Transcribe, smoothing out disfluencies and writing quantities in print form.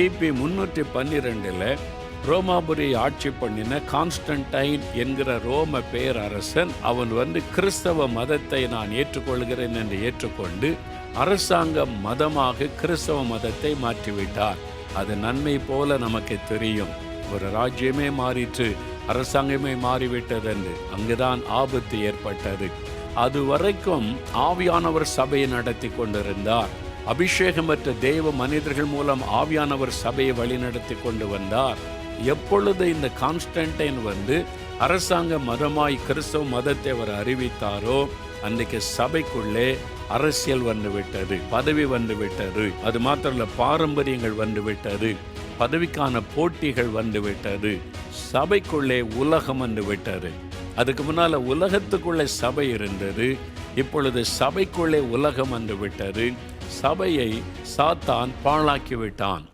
கிபி 312 ரோமாபுரி ஆட்சி பண்ணின கான்ஸ்டன்டைன் என்கிற ரோம பேரரசன் அவன் கிறிஸ்தவ மதத்தை நான் ஏற்றுக்கொள்கிறேன் என்று ஏற்றுக்கொண்டு அரசாங்க மதமாக கிறிஸ்தவ மதத்தை மாற்றிவிட்டார். அது நன்மை போல நமக்கு தெரியும். ஒரு ராஜ்யமே மாறிற்று, அரசாங்கமே மாறிவிட்டது என்று அங்குதான் ஆபத்து ஏற்பட்டது. அது வரைக்கும் ஆவியானவர் சபையை நடத்தி கொண்டிருந்தார். அபிஷேகமற்ற தேவ மனிதர்கள் மூலம் ஆவியானவர் சபையை வழிநடத்தி கொண்டு வந்தார். எப்பொழுது இந்த கான்ஸ்டன்டைன் அரசாங்க மதமாய் கிறிஸ்தவ மதத்தை அவர் அறிவித்தாரோ அன்றைக்கு சபைக்குள்ளே அரசியல் வந்துவிட்டது, பதவி வந்துவிட்டது. அது மாத்திரமல்ல, பாரம்பரியங்கள் வந்துவிட்டது, பதவிக்கான போட்டிகள் வந்துவிட்டது, சபைக்குள்ளே உலகம் வந்துவிட்டது. அதுக்கு முன்னால உலகத்துக்குள்ளே சபை இருந்தது, இப்பொழுது சபைக்குள்ளே உலகம் வந்துவிட்டது. சபையை சாத்தான் பாழாக்கி விட்டான்.